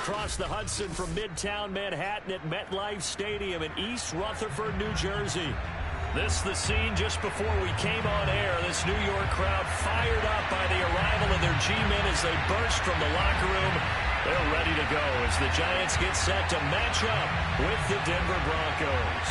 across the Hudson from Midtown Manhattan at MetLife Stadium in East Rutherford, New Jersey. This the scene just before we came on air. This New York crowd fired up by the arrival of their G-men as they burst from the locker room. They're ready to go as the Giants get set to match up with the Denver Broncos.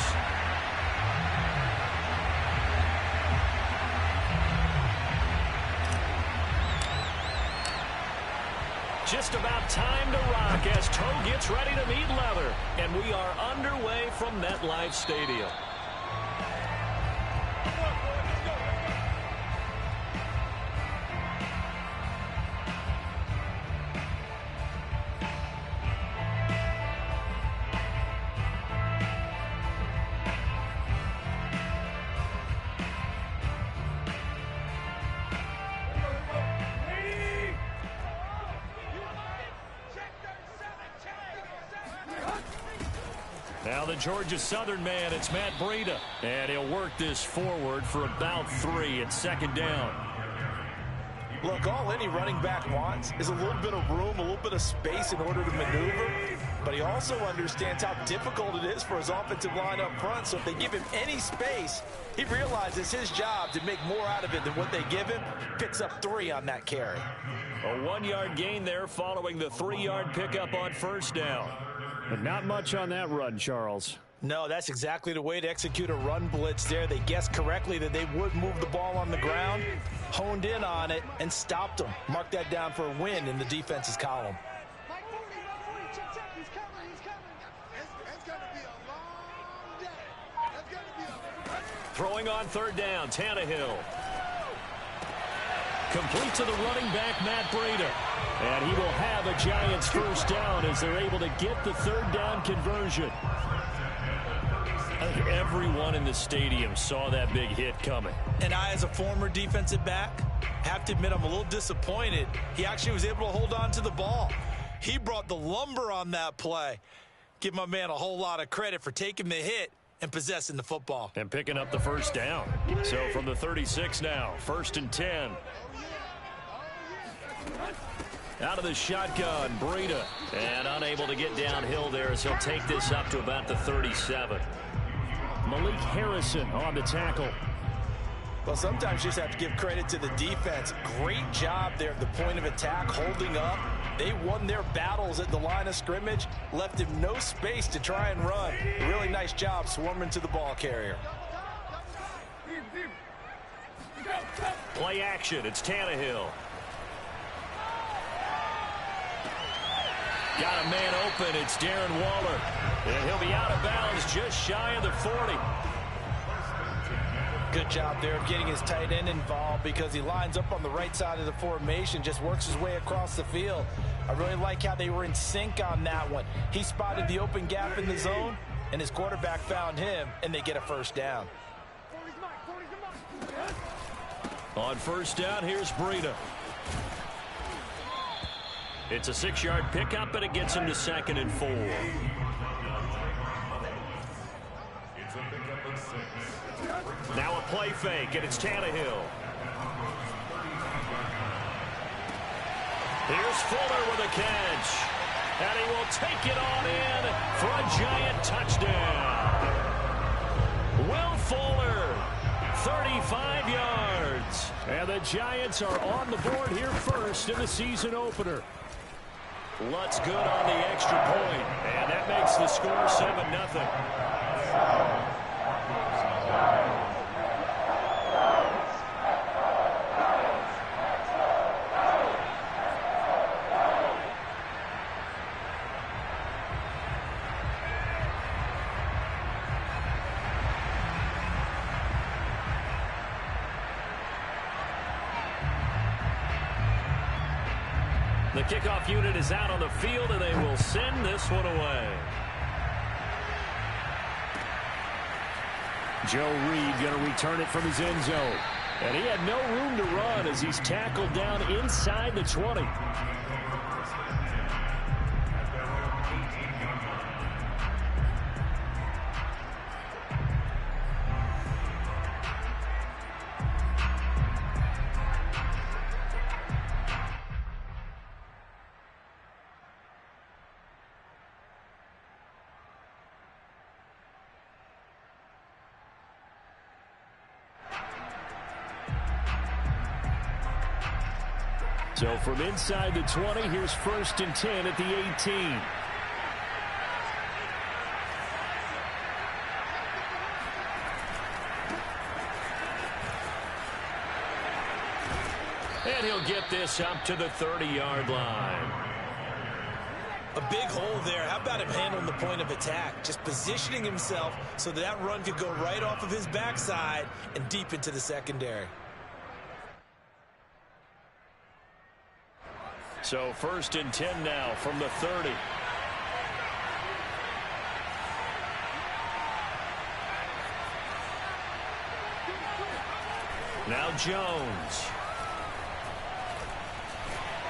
Just about time to rock as Toe gets ready to meet leather. And we are underway from MetLife Stadium. Now the Georgia Southern man, it's Matt Breida. And he'll work this forward for about 3 at second down. Look, all any running back wants is a little bit of room, a little bit of space in order to maneuver. But he also understands how difficult it is for his offensive line up front. So if they give him any space, he realizes his job to make more out of it than what they give him. Picks up 3 on that carry. A 1-yard gain there following the 3-yard pickup on first down. But not much on that run, Charles. No, that's exactly the way to execute a run blitz there. They guessed correctly that they would move the ball on the ground, honed in on it, and stopped them. Mark that down for a win in the defense's column. Throwing on third down, Tannehill. Complete to the running back, Matt Breida. And he will have a Giants first down as they're able to get the third down conversion. I think everyone in the stadium saw that big hit coming. And I, as a former defensive back, have to admit I'm a little disappointed. He actually was able to hold on to the ball. He brought the lumber on that play. Give my man a whole lot of credit for taking the hit and possessing the football. And picking up the first down. So from the 36 now, 1st and 10. Out of the shotgun, Breida. And unable to get downhill there as he'll take this up to about the 37. Malik Harrison on the tackle. Well, sometimes you just have to give credit to the defense. Great job there at the point of attack, holding up. They won their battles at the line of scrimmage, left him no space to try and run. Really nice job swarming to the ball carrier. Play action, it's Tannehill. Got a man open, it's Darren Waller. And he'll be out of bounds just shy of the 40. Good job there of getting his tight end involved because he lines up on the right side of the formation, just works his way across the field. I really like how they were in sync on that one. He spotted the open gap in the zone, and his quarterback found him, and they get a first down. On first down, here's Breida. It's a 6-yard pickup, and it gets him to 2nd and 4. Now a play fake, and it's Tannehill. Here's Fuller with a catch. And he will take it on in for a Giant touchdown. Will Fuller, 35 yards. And the Giants are on the board here first in the season opener. Lutz good on the extra point, and that makes the score 7-0. The kickoff unit is out on the field, and they will send this one away. Joe Reed going to return it from his end zone. And he had no room to run as he's tackled down inside the 20. So from inside the 20, here's 1st and 10 at the 18. And he'll get this up to the 30-yard line. A big hole there. How about him handling the point of attack? Just positioning himself so that run could go right off of his backside and deep into the secondary. So 1st and 10 now from the 30. Now Jones.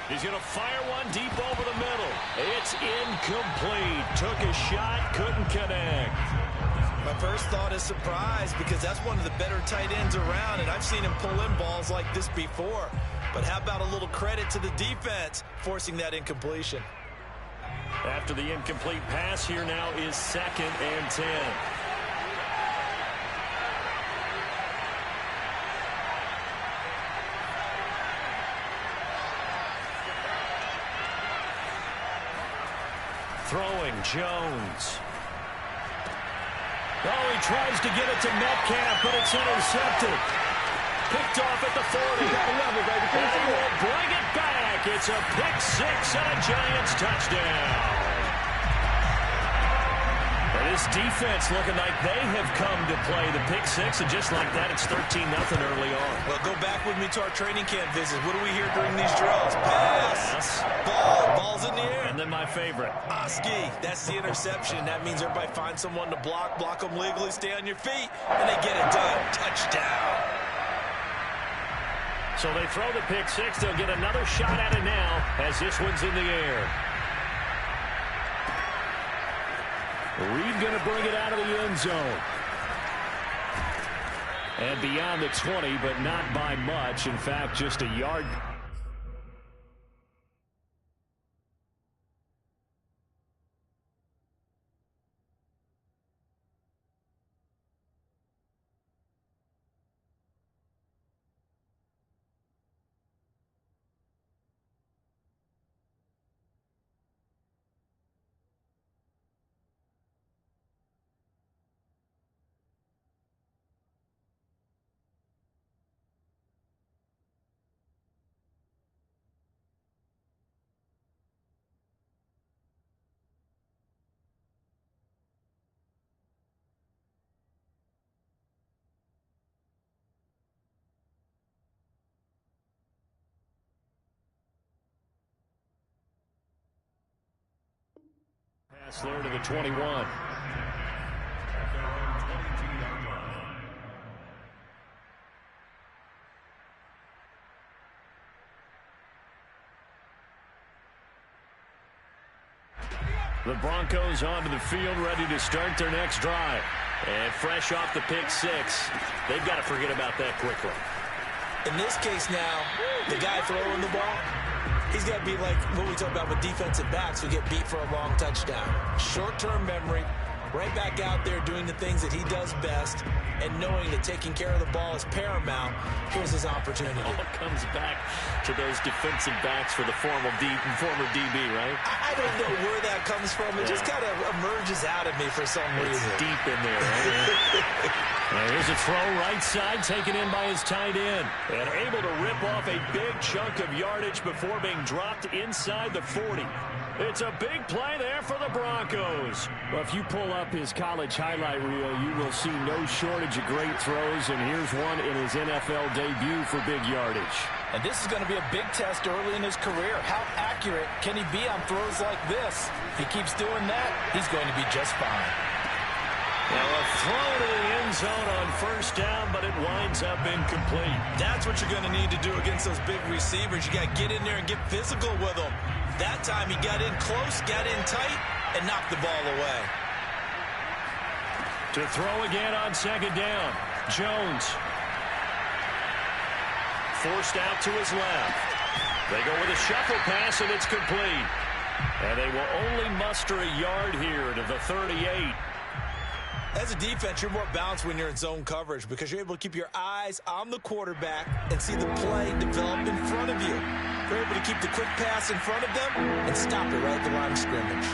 He's going to fire one deep over the middle. It's incomplete. Took a shot, couldn't connect. My first thought is surprise because that's one of the better tight ends around, and I've seen him pull in balls like this before. But how about a little credit to the defense forcing that incompletion? After the incomplete pass, here now is 2nd and 10. Throwing, Jones. Oh, he tries to get it to Metcalf, but it's intercepted. Picked off at the 40. And he will bring it back. It's a pick 6 and a Giants touchdown. And this defense looking like they have come to play the pick 6, and just like that, it's 13-0 early on. Well, go back with me to our training camp visits. What do we hear during these drills? Pass. Ball's in the air. And then my favorite. Oski, that's the interception. That means everybody finds someone to block them legally, stay on your feet, and they get it done. Touchdown. So they throw the pick 6. They'll get another shot at it now as this one's in the air. Reed going to bring it out of the end zone. And beyond the 20, but not by much. In fact, just a yard. Pass there to the 21. The Broncos onto the field, ready to start their next drive. And fresh off the pick 6, they've got to forget about that quickly. In this case now, the guy throwing the ball, he's got to be like what we talk about with defensive backs who get beat for a long touchdown. Short-term memory, right back out there doing the things that he does best, and knowing that taking care of the ball is paramount. Here's his opportunity. All comes back to those defensive backs for the former DB, right? I don't know where that comes from. It just kind of emerges out of me for some reason. It's deep in there, right? Here's a throw right side, taken in by his tight end. And able to rip off a big chunk of yardage before being dropped inside the 40. It's a big play there for the Broncos. Well, if you pull up his college highlight reel, you will see no shortage of great throws, and here's one in his NFL debut for big yardage. And this is going to be a big test early in his career. How accurate can he be on throws like this? If he keeps doing that, he's going to be just fine. Now a throw to the end zone on 1st down, but it winds up incomplete. That's what you're going to need to do against those big receivers. You got to get in there and get physical with them. That time he got in close, got in tight, and knocked the ball away. To throw again on 2nd down, Jones. Forced out to his left. They go with a shuffle pass, and it's complete. And they will only muster a yard here to the 38. As a defense, you're more balanced when you're in zone coverage because you're able to keep your eyes on the quarterback and see the play develop in front of you. They're able to keep the quick pass in front of them and stop it right at the line of scrimmage.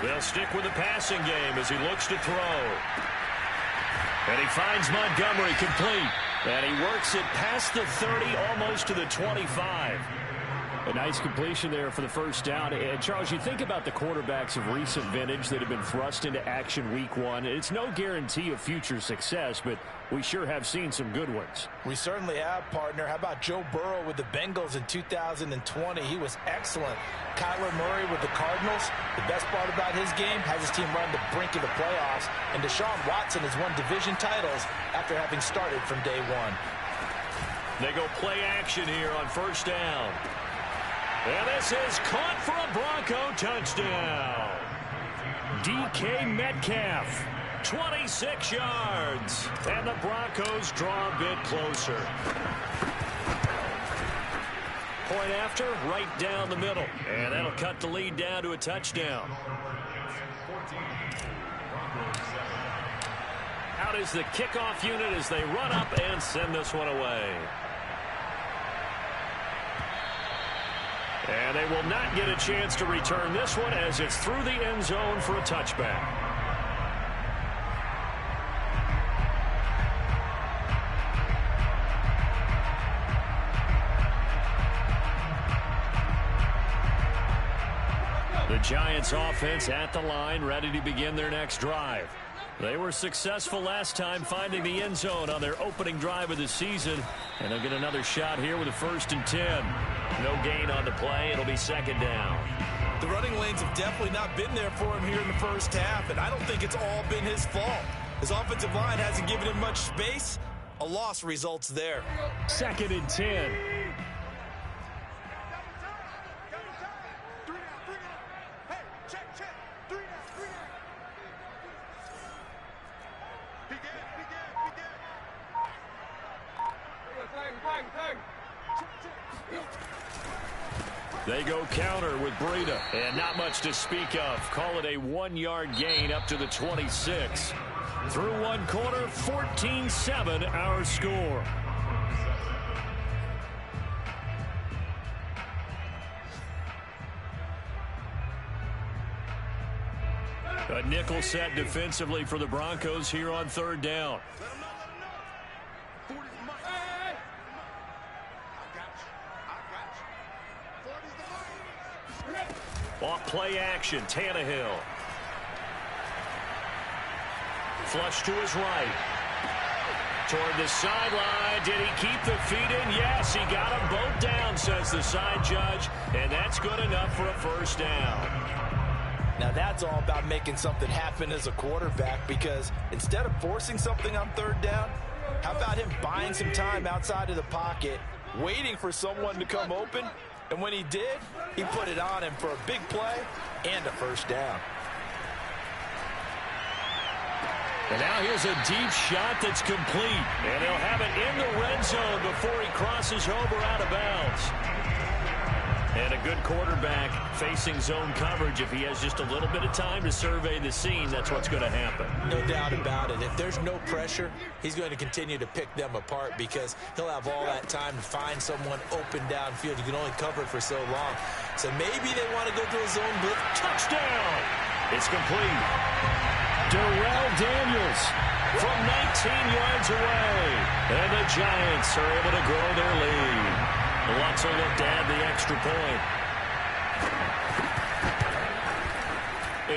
They'll stick with the passing game as he looks to throw. And he finds Montgomery complete. And he works it past the 30, almost to the 25. A nice completion there for the first down. And Charles, you think about the quarterbacks of recent vintage that have been thrust into action week one. It's no guarantee of future success, but we sure have seen some good ones. We certainly have, partner. How about Joe Burrow with the Bengals in 2020? He was excellent. Kyler Murray with the Cardinals. The best part about his game has his team run the brink of the playoffs. And Deshaun Watson has won division titles after having started from day one. They go play action here on first down. And this is caught for a Bronco touchdown. DK Metcalf, 26 yards. And the Broncos draw a bit closer. Point after, right down the middle. And that'll cut the lead down to a touchdown. Out is the kickoff unit as they run up and send this one away. And they will not get a chance to return this one as it's through the end zone for a touchback. The Giants offense at the line, ready to begin their next drive. They were successful last time finding the end zone on their opening drive of the season. And they'll get another shot here with a 1st and 10. No gain on the play. It'll be 2nd down. The running lanes have definitely not been there for him here in the first half, and I don't think it's all been his fault. His offensive line hasn't given him much space. A loss results there. 2nd and 10. They go counter with Breida. And not much to speak of. Call it a 1-yard gain up to the 26. Through one quarter, 14-7 our score. A nickel set defensively for the Broncos here on 3rd down. Off play action, Tannehill. Flush to his right. Toward the sideline. Did he keep the feet in? Yes, he got them both down, says the side judge. And that's good enough for a 1st down. Now that's all about making something happen as a quarterback, because instead of forcing something on 3rd down, how about him buying some time outside of the pocket, waiting for someone to come open? And when he did, he put it on him for a big play and a 1st down. And now here's a deep shot that's complete. And he'll have it in the red zone before he crosses over out of bounds. And a good quarterback facing zone coverage. If he has just a little bit of time to survey the scene, that's what's going to happen. No doubt about it. If there's no pressure, he's going to continue to pick them apart because he'll have all that time to find someone open downfield. You can only cover it for so long. So maybe they want to go to a zone blitz. Touchdown! It's complete. Darrell Daniels from 19 yards away. And the Giants are able to grow their lead. Lutz will look to add the extra point.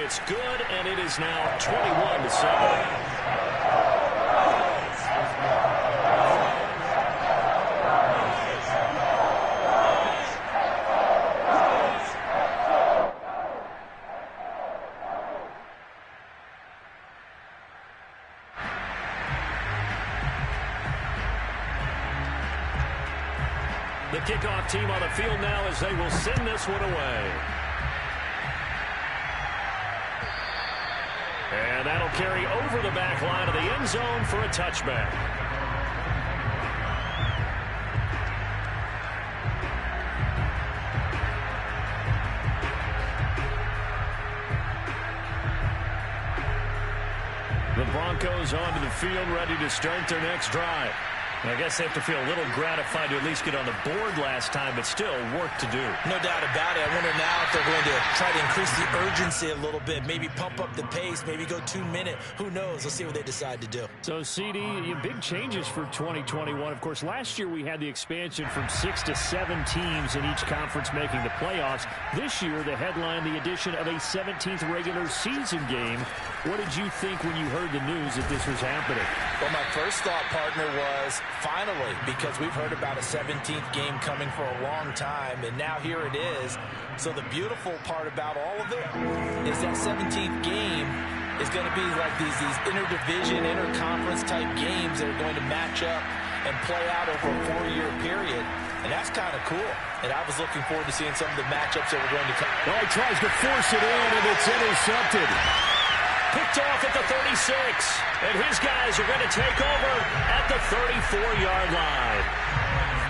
It's good, and it is now 21-7. The kickoff team on the field now as they will send this one away. And that'll carry over the back line of the end zone for a touchback. The Broncos onto the field ready to start their next drive. I guess they have to feel a little gratified to at least get on the board last time, but still work to do. No doubt about it. I wonder now if they're going to try to increase the urgency a little bit, maybe pump up the pace, maybe go 2 minute. Who knows? Let's see what they decide to do. So, CD, big changes for 2021. Of course, last year we had the expansion from 6 to 7 teams in each conference making the playoffs. This year, the headline, the addition of a 17th regular season game. What did you think when you heard the news that this was happening? Well, my first thought, partner, was finally, because we've heard about a 17th game coming for a long time, and now here it is. So the beautiful part about all of it is that 17th game is going to be like these interdivision, interconference type games that are going to match up and play out over a 4-year period. And that's kind of cool. And I was looking forward to seeing some of the matchups that were going to come. Oh, he tries to force it in, and it's intercepted. Picked off at the 36, and his guys are going to take over at the 34-yard line.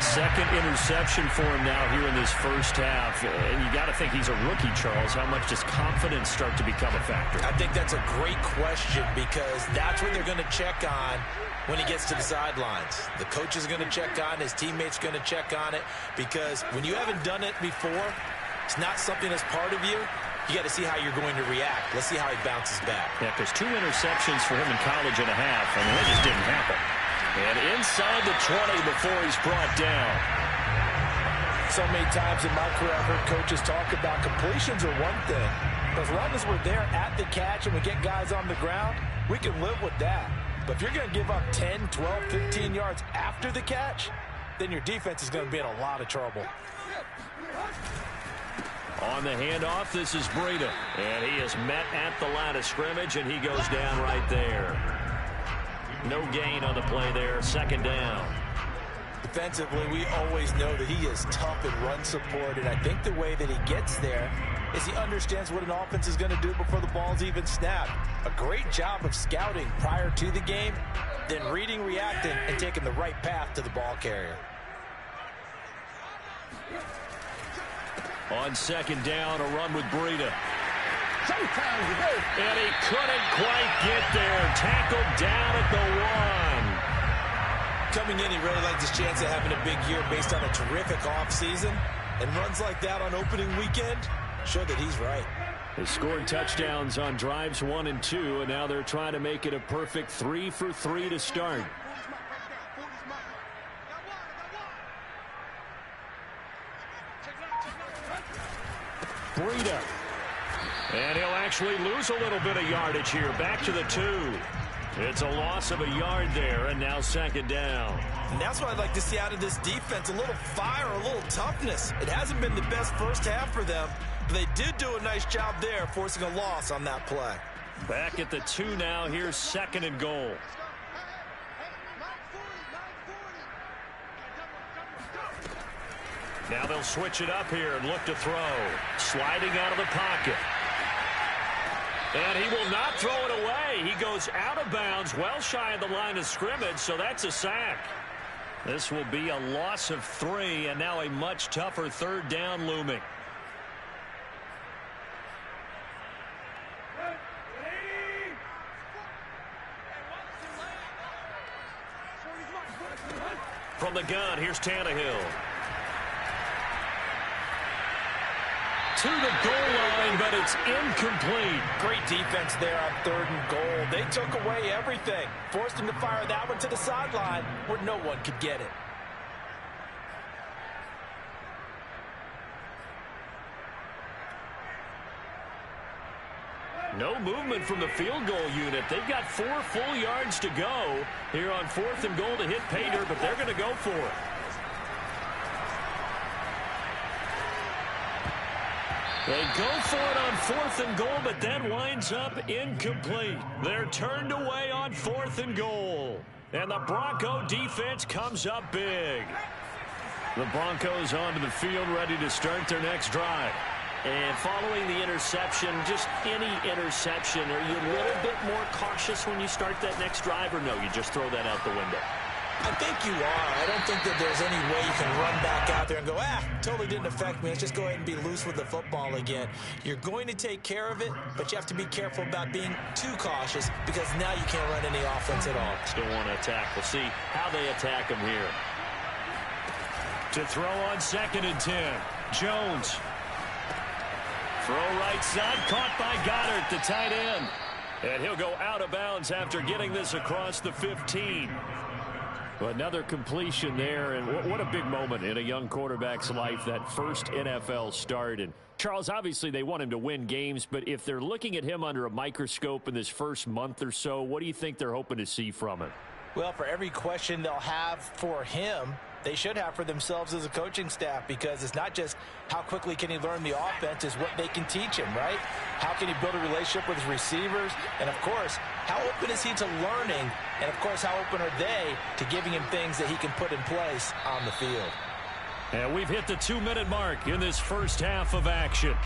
Second interception for him now here in this first half. And you got to think he's a rookie, Charles. How much does confidence start to become a factor? I think that's a great question because that's what they're going to check on when he gets to the sidelines. The coach is going to check on, his teammates going to check on it, because when you haven't done it before, it's not something that's part of you. You got to see how you're going to react. Let's see how he bounces back. Yeah, because 2 interceptions for him in college and a half. I mean, that just didn't happen. And inside the 20 before he's brought down. So many times in my career, I've heard coaches talk about completions are one thing. But as long as we're there at the catch and we get guys on the ground, we can live with that. But if you're going to give up 10, 12, 15 yards after the catch, then your defense is going to be in a lot of trouble. On the handoff, this is Breida. And he is met at the line of scrimmage, and he goes down right there. No gain on the play there. Second down. Defensively, we always know that he is tough in run support, and I think the way that he gets there is he understands what an offense is going to do before the ball's even snapped. A great job of scouting prior to the game, then reading, reacting, and taking the right path to the ball carrier. On second down, a run with Breida. And he couldn't quite get there. Tackled down at the 1. Coming in, he really liked his chance of having a big year based on a terrific offseason. And runs like that on opening weekend show that he's right. They scored touchdowns on drives 1 and 2, and now they're trying to make it a perfect 3 for 3 to start. Breida. And he'll actually lose a little bit of yardage here. Back to the 2. It's a loss of a yard there, and now second down. And that's what I'd like to see out of this defense. A little fire, a little toughness. It hasn't been the best first half for them, but they did do a nice job there, forcing a loss on that play. Back at the 2 now. Here's second and goal. Now they'll switch it up here and look to throw. Sliding out of the pocket. And he will not throw it away. He goes out of bounds, well shy of the line of scrimmage, so that's a sack. This will be a loss of 3, and now a much tougher third down looming. From the gun, here's Tannehill. To the goal line, but it's incomplete. Great defense there on 3rd and goal. They took away everything. Forced him to fire that one to the sideline where no one could get it. No movement from the field goal unit. They've got 4 full yards to go here on 4th and goal to hit pay dirt, but they're going to go for it. They go for it on 4th and goal, but that winds up incomplete. They're turned away on 4th and goal. And the Bronco defense comes up big. The Broncos onto the field, ready to start their next drive. And following the interception, just any interception, are you a little bit more cautious when you start that next drive, or no, you just throw that out the window? I think you are. I don't think that there's any way you can run back out there and go, totally didn't affect me. Let's just go ahead and be loose with the football again. You're going to take care of it, but you have to be careful about being too cautious because now you can't run any offense at all. Still want to attack. We'll see how they attack him here. To throw on 2nd and 10. Jones. Throw right side, caught by Goddard, the tight end. And he'll go out of bounds after getting this across the 15. Another completion there, and what a big moment in a young quarterback's life, that first NFL start. And Charles, obviously they want him to win games, but if they're looking at him under a microscope in this first month or so, what do you think they're hoping to see from him? Well, for every question they'll have for him, they should have for themselves as a coaching staff, because it's not just how quickly can he learn the offense, it's what they can teach him, right? How can he build a relationship with his receivers? And, of course, how open is he to learning? And, of course, how open are they to giving him things that he can put in place on the field? And we've hit the 2-minute mark in this first half of action.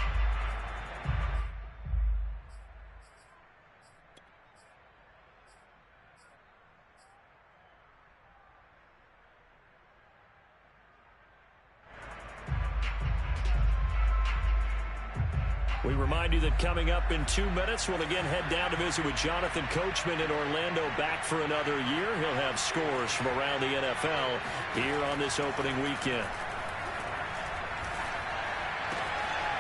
We remind you that coming up in 2 minutes, we'll again head down to visit with Jonathan Coachman in Orlando, back for another year. He'll have scores from around the NFL here on this opening weekend.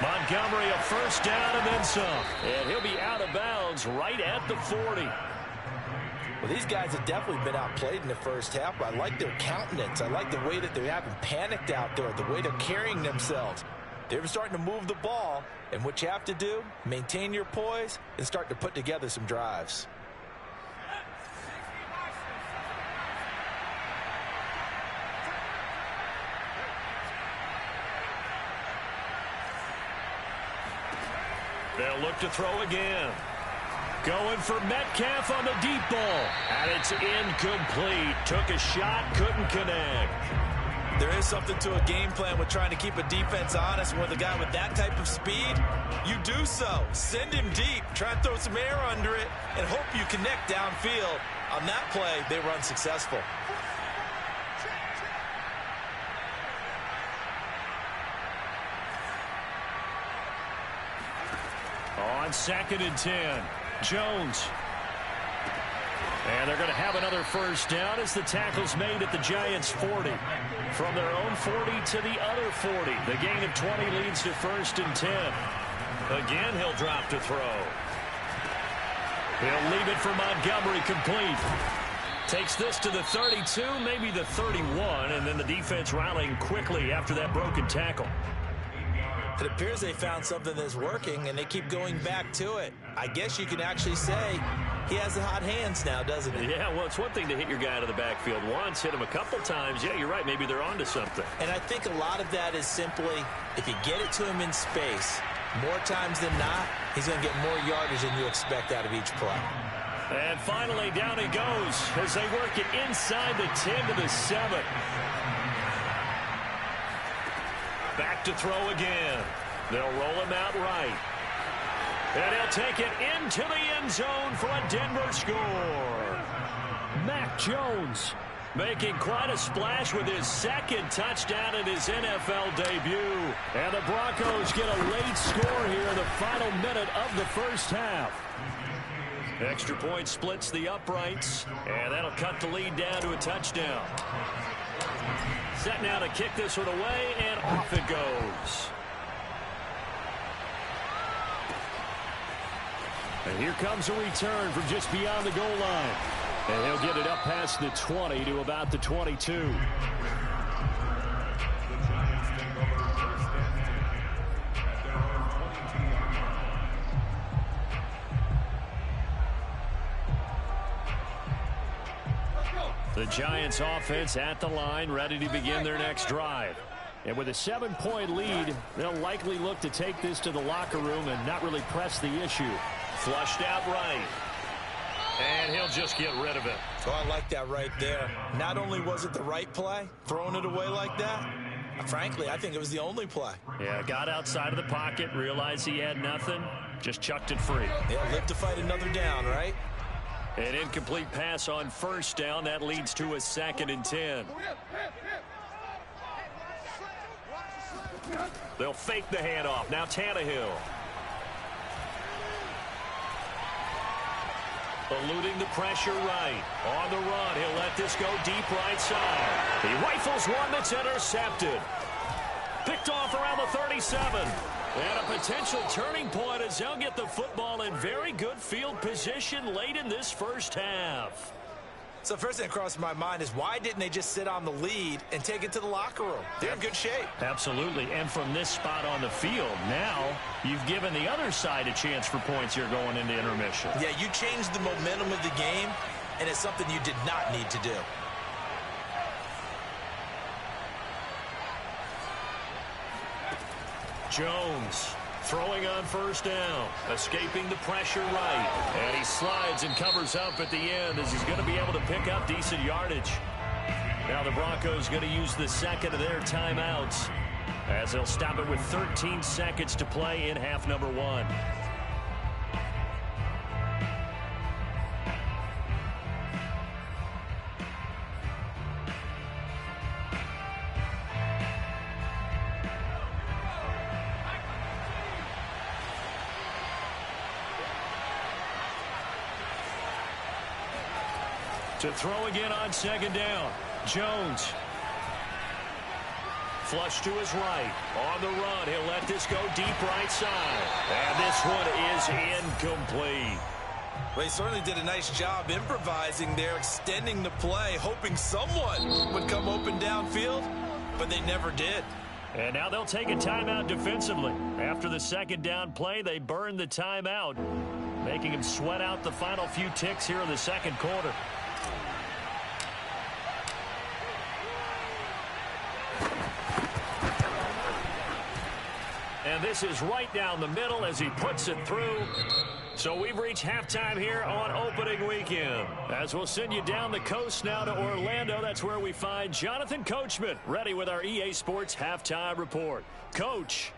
Montgomery, a first down and then some. And he'll be out of bounds right at the 40. Well, these guys have definitely been outplayed in the first half, but I like their countenance. I like the way that they haven't panicked out there, the way they're carrying themselves. They're starting to move the ball, and what you have to do, maintain your poise and start to put together some drives. They'll look to throw again. Going for Metcalf on the deep ball, and it's incomplete. Took a shot, couldn't connect. There is something to a game plan with trying to keep a defense honest. With a guy with that type of speed, you do so. Send him deep, try and throw some air under it, and hope you connect downfield. On that play, they run successful. On 2nd and 10, Jones. And they're going to have another first down as the tackle's made at the Giants' 40. From their own 40 to the other 40. The gain of 20 leads to 1st and 10. Again, he'll drop to throw. He'll leave it for Montgomery, complete. Takes this to the 32, maybe the 31, and then the defense rallying quickly after that broken tackle. It appears they found something that's working, and they keep going back to it. I guess you can actually say he has the hot hands now, doesn't he? Yeah, well, it's one thing to hit your guy out of the backfield once, hit him a couple times. Yeah, you're right. Maybe they're onto something. And I think a lot of that is simply, if you get it to him in space, more times than not, he's going to get more yardage than you expect out of each play. And finally, down he goes as they work it inside the 10 to the 7. Back to throw again. They'll roll him out right. And he'll take it into the end zone for a Denver score. Mac Jones making quite a splash with his second touchdown in his NFL debut. And the Broncos get a late score here in the final minute of the first half. Extra point splits the uprights, and that'll cut the lead down to a touchdown. Set now to kick this one away, and off it goes. And here comes a return from just beyond the goal line. And he'll get it up past the 20 to about the 22. The Giants offense at the line, ready to begin their next drive. And with a 7-point lead, they'll likely look to take this to the locker room and not really press the issue. Flushed out right. And he'll just get rid of it. Oh, I like that right there. Not only was it the right play, throwing it away like that, frankly, I think it was the only play. Yeah, got outside of the pocket, realized he had nothing, just chucked it free. Yeah, live to fight another down, right? An incomplete pass on first down. That leads to a 2nd and 10. They'll fake the handoff. Now Tannehill. Eluding the pressure right. On the run, he'll let this go deep right side. He rifles one that's intercepted. Picked off around the 37. And a potential turning point as they'll get the football in very good field position late in this first half. So first thing that crosses my mind is why didn't they just sit on the lead and take it to the locker room? They're in good shape. Absolutely. And from this spot on the field, now you've given the other side a chance for points here going into intermission. Yeah, you changed the momentum of the game, and it's something you did not need to do. Jones throwing on first down, escaping the pressure right. And he slides and covers up at the end as he's going to be able to pick up decent yardage. Now the Broncos going to use the second of their timeouts as they'll stop it with 13 seconds to play in half number 1. To throw again on second down. Jones. Flush to his right. On the run. He'll let this go deep right side. And this one is incomplete. Well, he certainly did a nice job improvising there, extending the play, hoping someone would come open downfield, but they never did. And now they'll take a timeout defensively. After the second down play, they burn the timeout, making him sweat out the final few ticks here in the second quarter. And this is right down the middle as he puts it through. So we've reached halftime here on opening weekend. As we'll send you down the coast now to Orlando, that's where we find Jonathan Coachman ready with our EA Sports Halftime Report. Coach.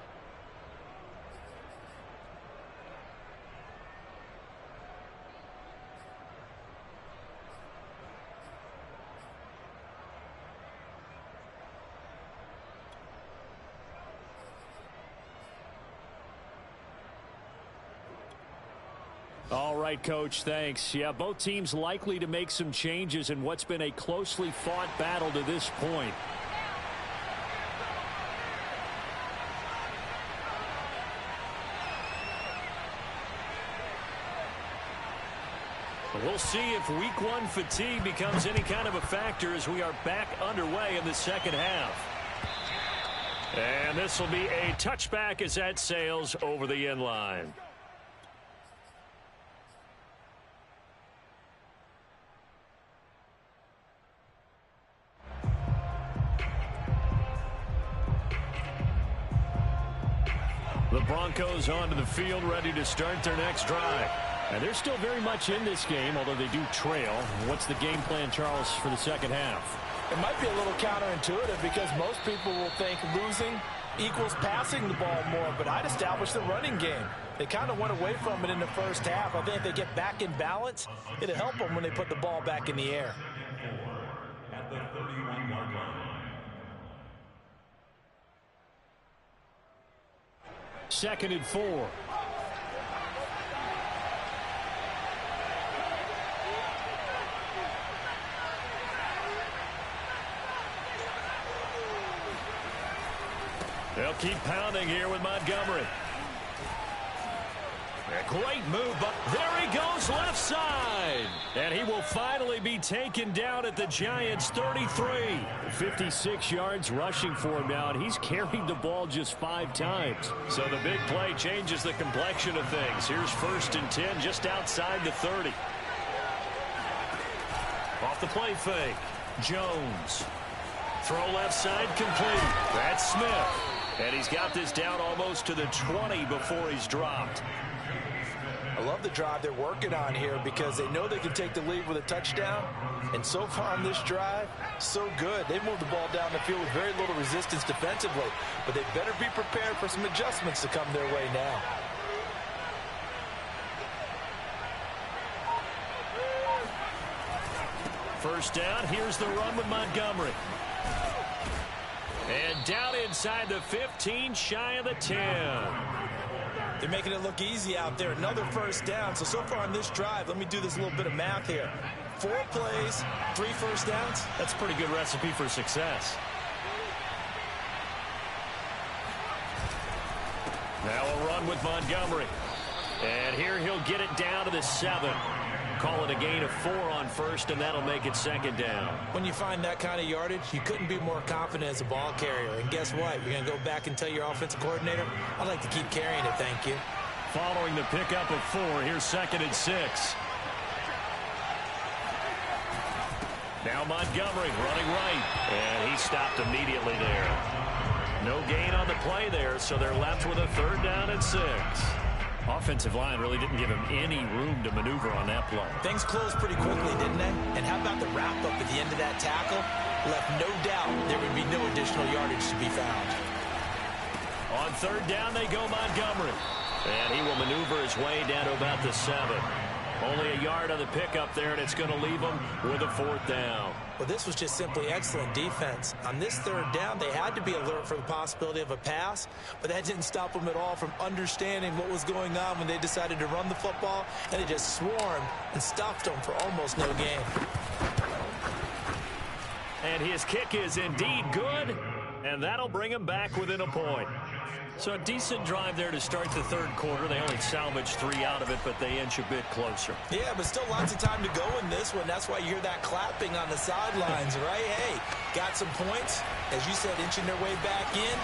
All right, Coach, thanks. Yeah, both teams likely to make some changes in what's been a closely fought battle to this point. We'll see if week 1 fatigue becomes any kind of a factor as we are back underway in the second half. And this will be a touchback as that sails over the end line. The Broncos onto the field, ready to start their next drive. And they're still very much in this game, although they do trail. What's the game plan, Charles, for the second half? It might be a little counterintuitive because most people will think losing equals passing the ball more, but I'd establish the running game. They kind of went away from it in the first half. I think if they get back in balance, it'll help them when they put the ball back in the air. At the 31-yard line. Second and 4. They'll keep pounding here with Montgomery. A great move, but there he goes left side. And he will finally be taken down at the Giants' 33. 56 yards rushing for him now, and he's carried the ball just 5 times. So the big play changes the complexion of things. Here's 1st and 10 just outside the 30. Off the play fake. Jones. Throw left side complete. That's Smith. And he's got this down almost to the 20 before he's dropped. I love the drive they're working on here because they know they can take the lead with a touchdown. And so far on this drive, so good. They moved the ball down the field with very little resistance defensively. But they better be prepared for some adjustments to come their way now. first down. Here's the run with Montgomery. And down inside the 15, shy of the 10. They're making it look easy out there. Another first down. So far on this drive, let me do this little bit of math here. 4 plays, 3 first downs. That's a pretty good recipe for success. Now a run with Montgomery. And here he'll get it down to the 7. Call it a gain of 4 on first, and that'll make it second down. When you find that kind of yardage, you couldn't be more confident as a ball carrier. And guess what? You're going to go back and tell your offensive coordinator, I'd like to keep carrying it, thank you. Following the pickup of 4, here's 2nd and 6. Now Montgomery running right, and he stopped immediately there. No gain on the play there, so they're left with a 3rd down and 6. Offensive line really didn't give him any room to maneuver on that play. Things closed pretty quickly, didn't they? And how about the wrap-up at the end of that tackle? Left no doubt there would be no additional yardage to be found. On 3rd down, they go Montgomery. And he will maneuver his way down to about the 7. Only a yard on the pickup there, and it's going to leave him with a 4th down. Well, this was just simply excellent defense. On this 3rd down, they had to be alert for the possibility of a pass, but that didn't stop them at all from understanding what was going on when they decided to run the football, and they just swarmed and stuffed them for almost no gain. And his kick is indeed good, and that'll bring him back within a point. So a decent drive there to start the 3rd quarter. They only salvaged 3 out of it, but they inch a bit closer. Yeah, but still lots of time to go in this one. That's why you hear that clapping on the sidelines, right? Hey, got some points. As you said, inching their way back in.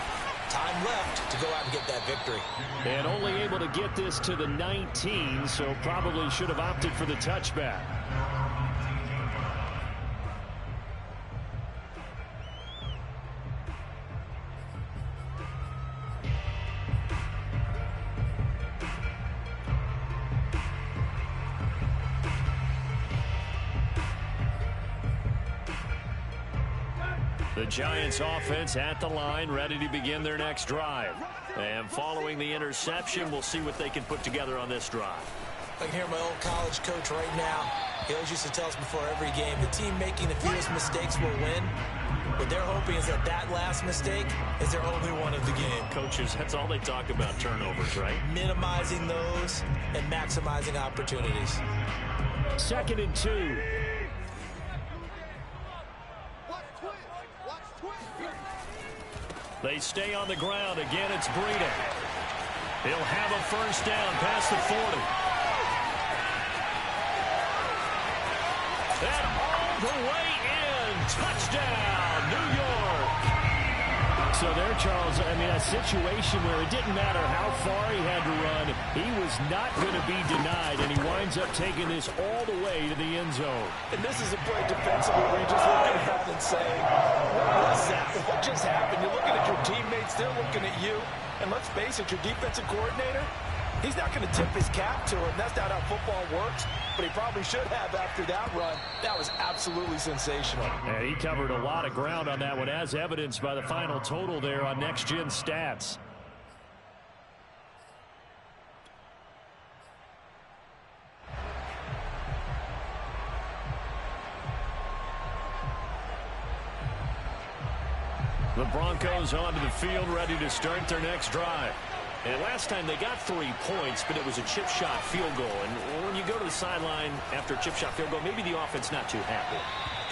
Time left to go out and get that victory. And only able to get this to the 19, so probably should have opted for the touchback. The Giants offense at the line, ready to begin their next drive. And following the interception, we'll see what they can put together on this drive. I can hear my old college coach right now. He always used to tell us before every game, the team making the fewest mistakes will win. What they're hoping is that that last mistake is their only one of the game. Coaches, that's all they talk about, turnovers, right? Minimizing those and maximizing opportunities. 2nd and 2. They stay on the ground. Again, it's Breida. He'll have a first down past the 40. And all the way in. Touchdown, New York. So there, Charles, I mean, a situation where it didn't matter how far he had to run. He was not going to be denied, and he winds up taking this all the way to the end zone. And this is a play defensively where you're just looking at that and saying, what is that? What just happened? You're looking at your teammates, they're looking at you. And let's face it, your defensive coordinator, he's not going to tip his cap to him. That's not how football works. But he probably should have after that run. That was absolutely sensational. And he covered a lot of ground on that one, as evidenced by the final total there on Next Gen Stats. The Broncos onto the field, ready to start their next drive. And last time they got 3 points, but it was a chip shot field goal. And when you go to the sideline after a chip shot field goal, maybe the offense not too happy.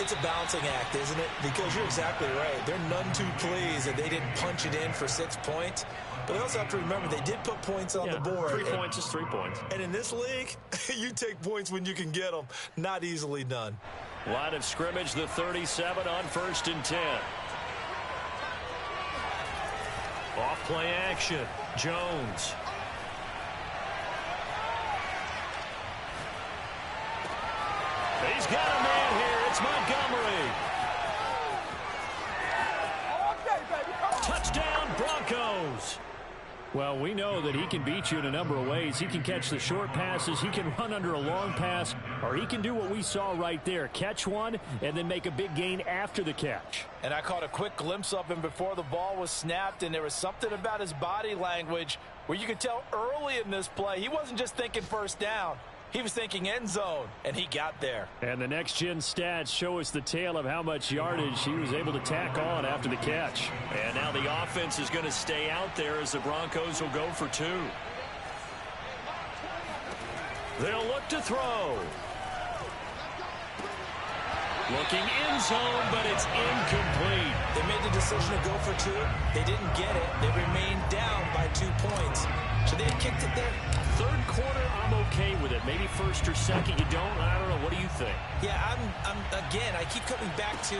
It's a balancing act, isn't it? Because you're exactly right. They're none too pleased that they didn't punch it in for 6 points. But they also have to remember they did put points on the board. 3 points is 3 points. And in this league, you take points when you can get them. Not easily done. Line of scrimmage, the 37 on 1st and 10. Off play action. Jones. He's got a man here. It's Montgomery. Touchdown, Broncos. Well, we know that he can beat you in a number of ways. He can catch the short passes, he can run under a long pass, or he can do what we saw right there, catch one and then make a big gain after the catch. And I caught a quick glimpse of him before the ball was snapped, and there was something about his body language where you could tell early in this play he wasn't just thinking first down. He was thinking end zone, and he got there. And the next-gen stats show us the tale of how much yardage he was able to tack on after the catch. And now the offense is going to stay out there as the Broncos will go for 2. They'll look to throw. Looking end zone, but it's incomplete. They made the decision to go for 2. They didn't get it. They remained down by 2 points. Should they have kicked it there? Third quarter, I'm okay with it. Maybe first or second, you don't. I don't know. What do you think? Yeah, again, I keep coming back to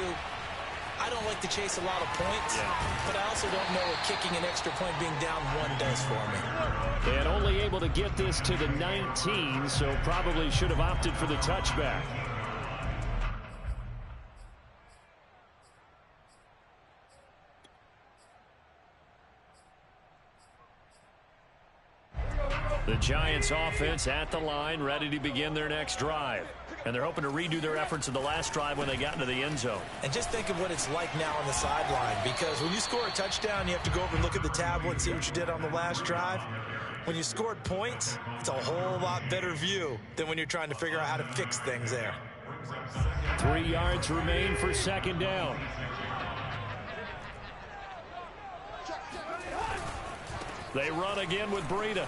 I don't like to chase a lot of points, but I also don't know what kicking an extra point being down 1 does for me. And only able to get this to the 19, so probably should have opted for the touchback. The Giants offense at the line, ready to begin their next drive. And they're hoping to redo their efforts in the last drive when they got into the end zone. And just think of what it's like now on the sideline, because when you score a touchdown, you have to go over and look at the tablet and see what you did on the last drive. When you scored points, it's a whole lot better view than when you're trying to figure out how to fix things there. 3 yards remain for second down. They run again with Breida.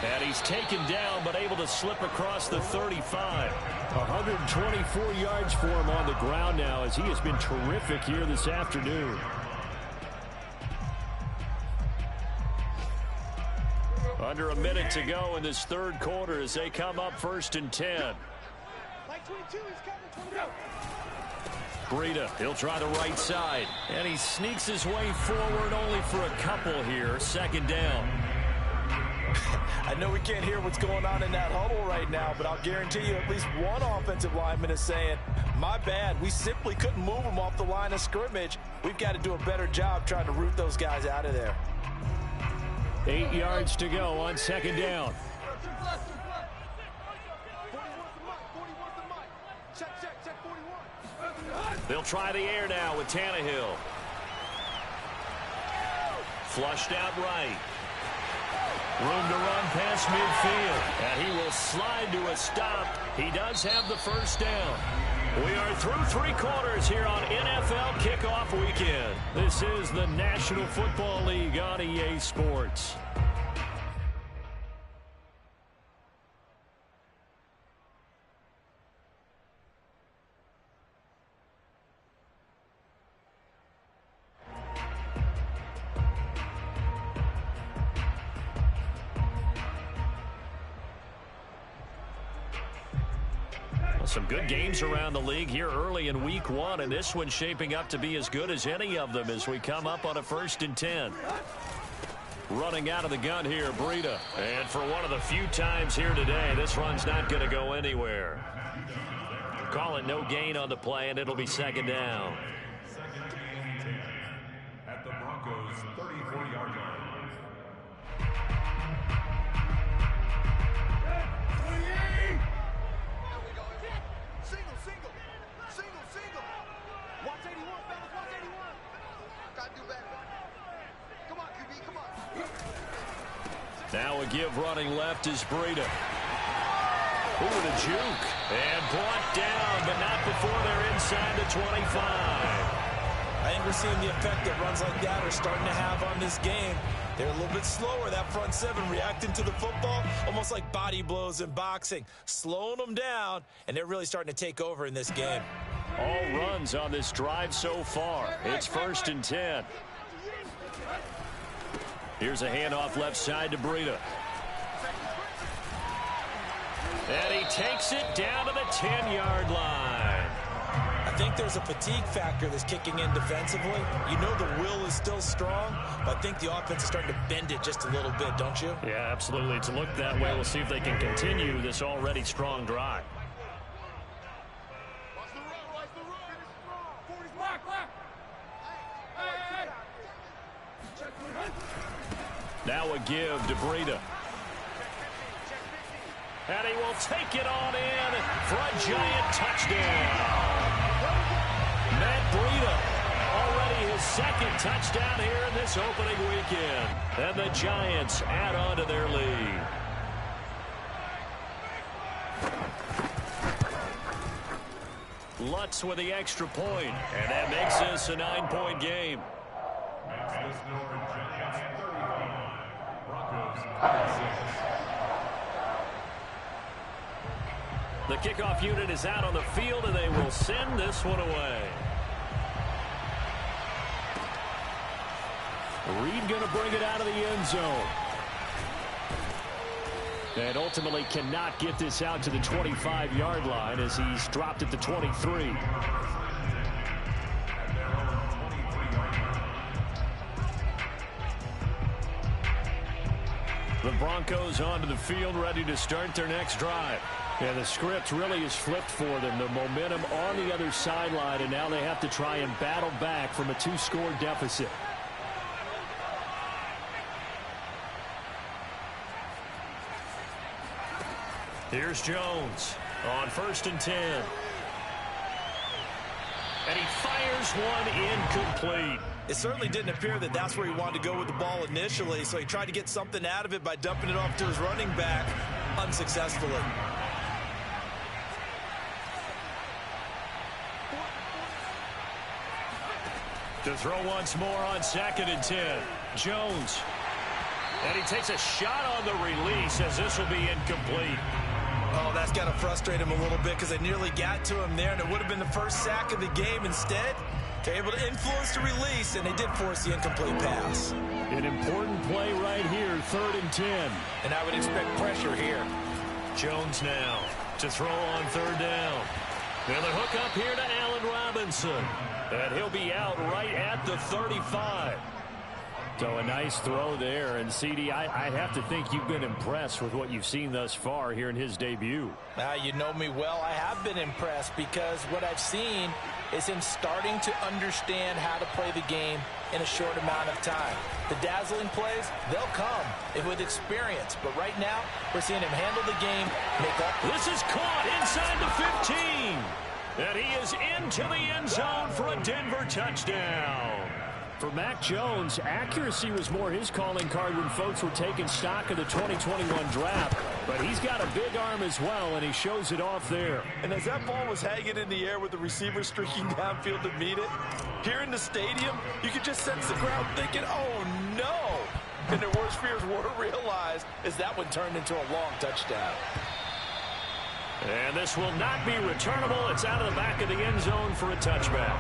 And he's taken down, but able to slip across the 35. 124 yards for him on the ground now, as he has been terrific here this afternoon. Under a minute to go in this third quarter as they come up 1st and 10. Breida, he'll try the right side. And he sneaks his way forward only for a couple here. Second down. I know we can't hear what's going on in that huddle right now, but I'll guarantee you at least one offensive lineman is saying, my bad, we simply couldn't move them off the line of scrimmage. We've got to do a better job trying to root those guys out of there. 8 yards to go on second down. They'll try the air now with Tannehill. Flushed out right. Room to run past midfield. And he will slide to a stop. He does have the first down. We are through 3 quarters here on NFL Kickoff Weekend. This is the National Football League on EA Sports. Some good games around the league here early in week 1, and this one's shaping up to be as good as any of them as we come up on a 1st and 10. Running out of the gun here, Breida. And for one of the few times here today, this run's not going to go anywhere. Call it no gain on the play, and it'll be second down. At the Broncos' 34-yard line. Now a give running left is Breida. Ooh, and a juke. And brought down, but not before they're inside the 25. I think we're seeing the effect that runs like that are starting to have on this game. They're a little bit slower, that front 7, reacting to the football, almost like body blows in boxing, slowing them down, and they're really starting to take over in this game. All runs on this drive so far. It's 1st and 10. Here's a handoff left side to Breida. And he takes it down to the 10-yard line. I think there's a fatigue factor that's kicking in defensively. You know the will is still strong, but I think the offense is starting to bend it just a little bit, don't you? Yeah, absolutely. It's looked that way. We'll see if they can continue this already strong drive. Now a give to Breida. And he will take it on in for a Giant touchdown. Matt Breida, already his 2nd touchdown here in this opening weekend. And the Giants add on to their lead. Lutz with the extra point, and that makes this a 9-point game. Makes the score Giants 35, Broncos 6. The kickoff unit is out on the field, and they will send this one away. Reed going to bring it out of the end zone. And ultimately cannot get this out to the 25-yard line as he's dropped at the 23. The Broncos onto the field, ready to start their next drive. And the script really is flipped for them. The momentum on the other sideline, and now they have to try and battle back from a 2-score deficit. Here's Jones on 1st and 10. And he fires one incomplete. It certainly didn't appear that that's where he wanted to go with the ball initially, so he tried to get something out of it by dumping it off to his running back unsuccessfully. To throw once more on 2nd and 10. Jones. And he takes a shot on the release as this will be incomplete. Oh, that's got to frustrate him a little bit because they nearly got to him there, and it would have been the first sack of the game. Instead, they're able to influence the release, and they did force the incomplete pass. An important play right here, 3rd and 10. And I would expect pressure here. Jones now to throw on 3rd down. And the hook up here to Allen Robinson. And he'll be out right at the 35. So a nice throw there. And, CD, I have to think you've been impressed with what you've seen thus far here in his debut. You know me well. I have been impressed because what I've seen is him starting to understand how to play the game in a short amount of time. The dazzling plays, they'll come with experience. But right now, we're seeing him handle the game, make up. This is caught inside the 15. And he is into the end zone for a Denver touchdown. For Mac Jones, accuracy was more his calling card when folks were taking stock of the 2021 draft. But he's got a big arm as well, and he shows it off there. And as that ball was hanging in the air with the receiver streaking downfield to meet it, here in the stadium, you could just sense the crowd thinking, oh, no. And their worst fears were realized as that one turned into a long touchdown. And this will not be returnable. It's out of the back of the end zone for a touchback.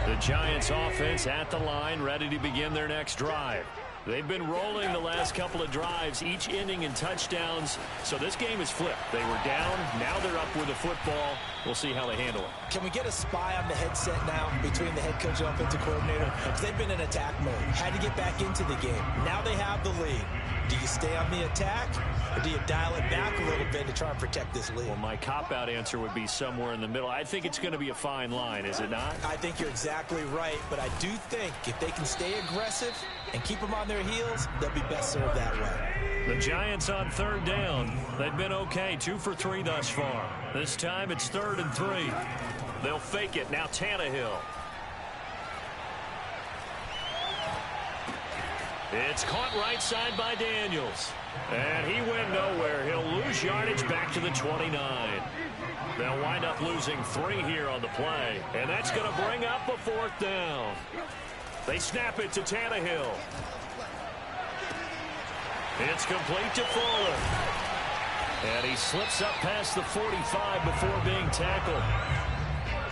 The Giants offense at the line, ready to begin their next drive. They've been rolling the last couple of drives, each ending in touchdowns. So this game is flipped. They were down. Now they're up with the football. We'll see how they handle it. Can we get a spy on the headset now between the head coach and offensive coordinator? Because they've been in attack mode. Had to get back into the game. Now they have the lead. Do you stay on the attack, or do you dial it back a little bit to try and protect this lead? Well, my cop-out answer would be somewhere in the middle. I think it's going to be a fine line, is it not? I think you're exactly right, but I do think if they can stay aggressive and keep them on their heels, they'll be best served that way. The Giants on 3rd down. They've been okay, 2 for 3 thus far. This time it's 3rd and 3. They'll fake it. Now Tannehill. It's caught right side by Daniels. And he went nowhere. He'll lose yardage back to the 29. They'll wind up losing 3 here on the play. And that's going to bring up a 4th down. They snap it to Tannehill. It's complete to Fuller. And he slips up past the 45 before being tackled.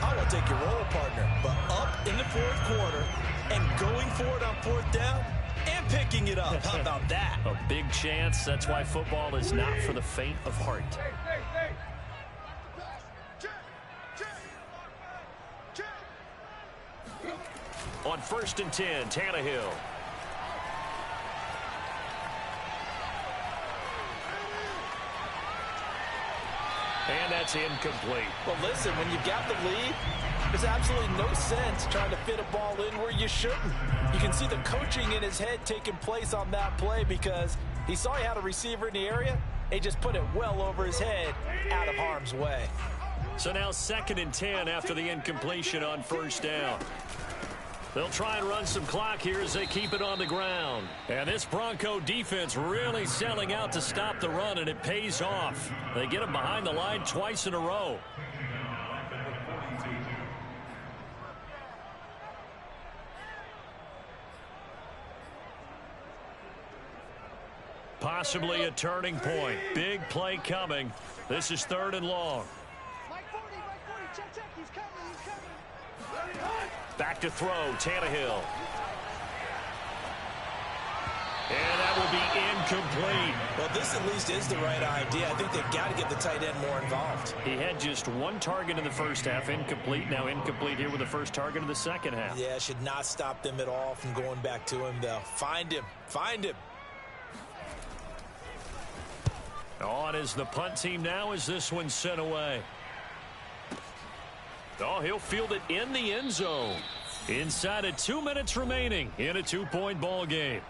I will take your role, partner, but up in the 4th quarter and going for it on 4th down and picking it up. How about that? A big chance. That's why football is not for the faint of heart. On 1st and 10, Tannehill. And that's incomplete. Well, listen, when you've got the lead, there's absolutely no sense trying to fit a ball in where you shouldn't. You can see the coaching in his head taking place on that play because he saw he had a receiver in the area. He just put it well over his head out of harm's way. So now 2nd and 10 after the incompletion on 1st down. They'll try and run some clock here as they keep it on the ground. And this Bronco defense really selling out to stop the run, and it pays off. They get him behind the line twice in a row. Possibly a turning point. Big play coming. This is 3rd and long. Back to throw, Tannehill. And that will be incomplete. Well, this at least is the right idea. I think they've got to get the tight end more involved. He had just 1 target in the first half, incomplete. Now incomplete here with the first target of the second half. Yeah, should not stop them at all from going back to him, though. Find him. Find him. On is the punt team now as this one's sent away. Oh, he'll field it in the end zone. Inside of 2 minutes remaining in a 2-point ball game.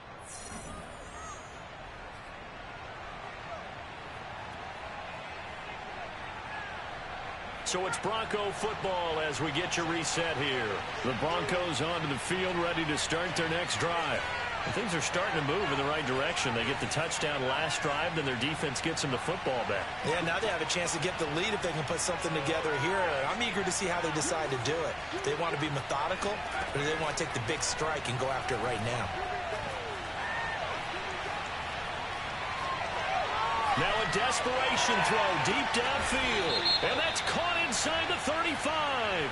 So it's Bronco football as we get you reset here. The Broncos onto the field ready to start their next drive. And things are starting to move in the right direction. They get the touchdown last drive, then their defense gets them the football back. Yeah, now they have a chance to get the lead if they can put something together here. I'm eager to see how they decide to do it. They want to be methodical, or do they want to take the big strike and go after it right now? Now a desperation throw deep downfield. And that's caught inside the 35.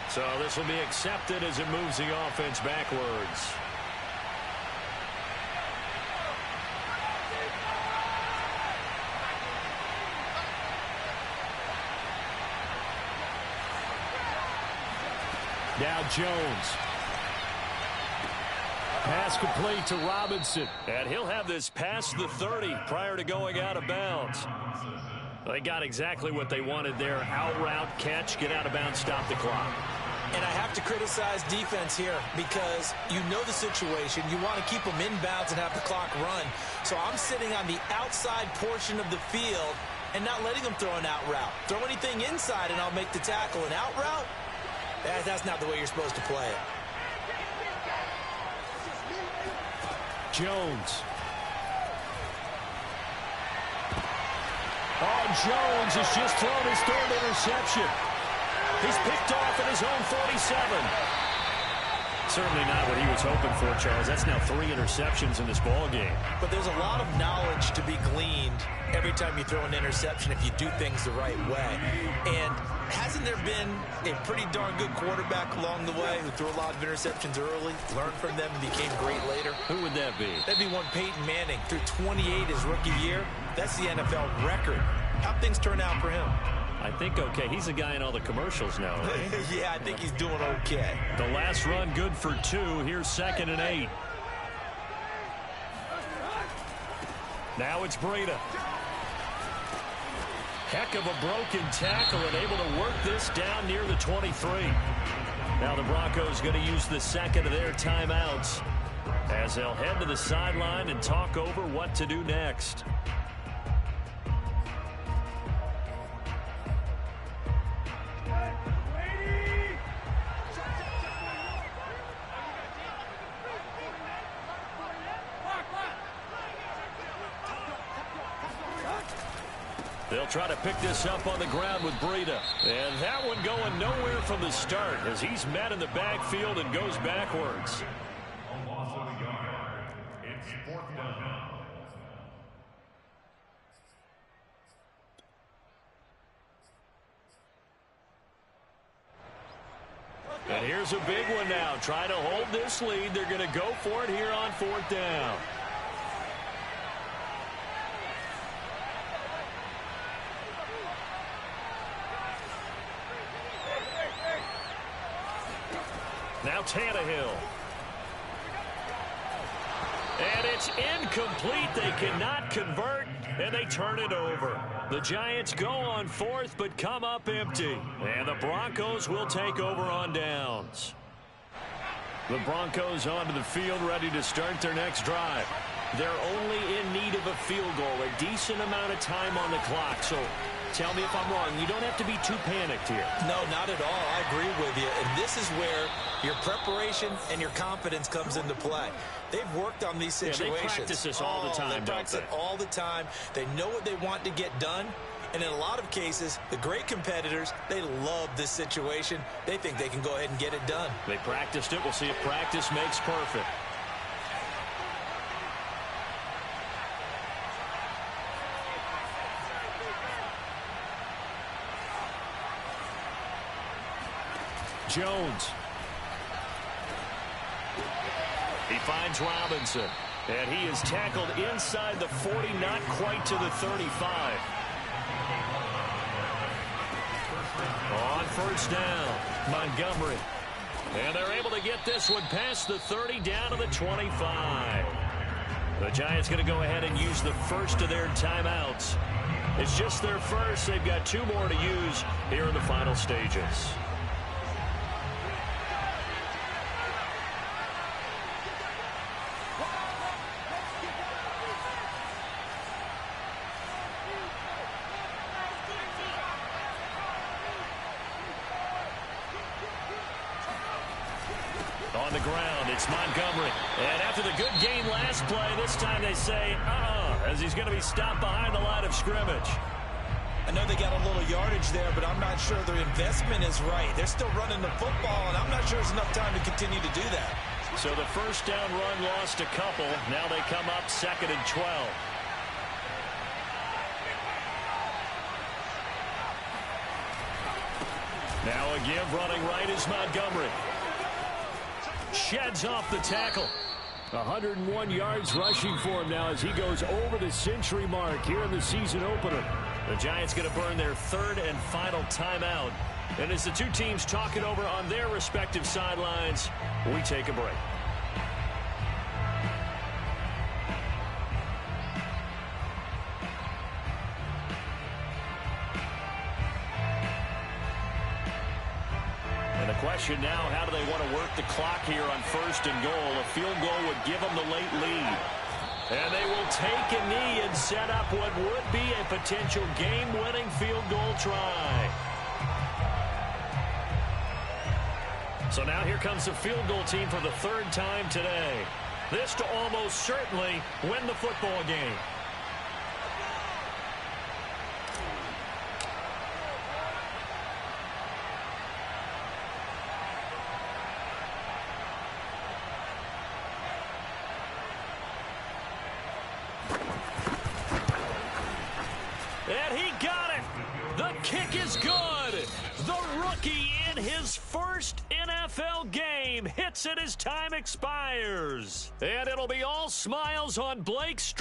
So this will be accepted as it moves the offense backwards. Now Jones. Pass complete to Robinson. And he'll have this past the 30 prior to going out of bounds. They got exactly what they wanted there. Out route, catch, get out of bounds, stop the clock. And I have to criticize defense here because you know the situation. You want to keep them inbounds and have the clock run. So I'm sitting on the outside portion of the field and not letting them throw an out route. Throw anything inside and I'll make the tackle. An out route? That's not the way you're supposed to play it. Jones. Oh, Jones has just thrown his 3rd interception. He's picked off at his own 47. Certainly not what he was hoping for, Charles. That's now 3 interceptions in this ball game. But there's a lot of knowledge to be gleaned every time you throw an interception if you do things the right way. And hasn't there been a pretty darn good quarterback along the way who threw a lot of interceptions early, learned from them, and became great later? Who would that be? That'd be one Peyton Manning. Threw 28 his rookie year. That's the NFL record. How'd things turn out for him? I think okay. He's a guy in all the commercials now, right? Yeah, I think he's doing okay. The last run good for 2. Here's 2nd and 8. Now it's Breida. Heck of a broken tackle and able to work this down near the 23. Now the Broncos going to use the 2nd of their timeouts as they'll head to the sideline and talk over what to do next. They'll try to pick this up on the ground with Breida. And that one going nowhere from the start as he's met in the backfield and goes backwards. A loss of a yard. It's 4th down. And here's a big one now. Trying to hold this lead. They're going to go for it here on 4th down. Now Tannehill. And it's incomplete. They cannot convert, and they turn it over. The Giants go on 4th, but come up empty. And the Broncos will take over on downs. The Broncos onto the field, ready to start their next drive. They're only in need of a field goal, a decent amount of time on the clock. So Tell me if I'm wrong. You don't have to be too panicked here. No, not at all. I agree with you. And this is where your preparation and your confidence comes into play. They've worked on these situations. They practice this all the time, They practice it all the time. They know what they want to get done. And in a lot of cases, the great competitors, they love this situation. They think they can go ahead and get it done. They practiced it. We'll see if practice makes perfect. Jones. He finds Robinson. And he is tackled inside the 40, not quite to the 35. On first down, Montgomery. And they're able to get this one past the 30 down to the 25. The Giants going to go ahead and use the first of their timeouts. It's just their first. They've got 2 more to use here in the final stages. On the ground, it's Montgomery. And after the good game last play, this time they say, as he's going to be stopped behind the line of scrimmage. I know they got a little yardage there, but I'm not sure their investment is right. They're still running the football, and I'm not sure there's enough time to continue to do that. So the first down run lost a couple. Now they come up 2nd and 12. Now a give running right is Montgomery. Sheds off the tackle. 101 yards rushing for him now as he goes over the century mark here in the season opener. The Giants going to burn their 3rd and final timeout. And as the 2 teams talk it over on their respective sidelines, we take a break. Question now, how do they want to work the clock here on 1st and goal? A field goal would give them the late lead. And they will take a knee and set up what would be a potential game-winning field goal try. So now here comes the field goal team for the 3rd time today. This to almost certainly win the football game. And he got it. The kick is good. The rookie in his first NFL game hits it as time expires. And it'll be all smiles on Blake Str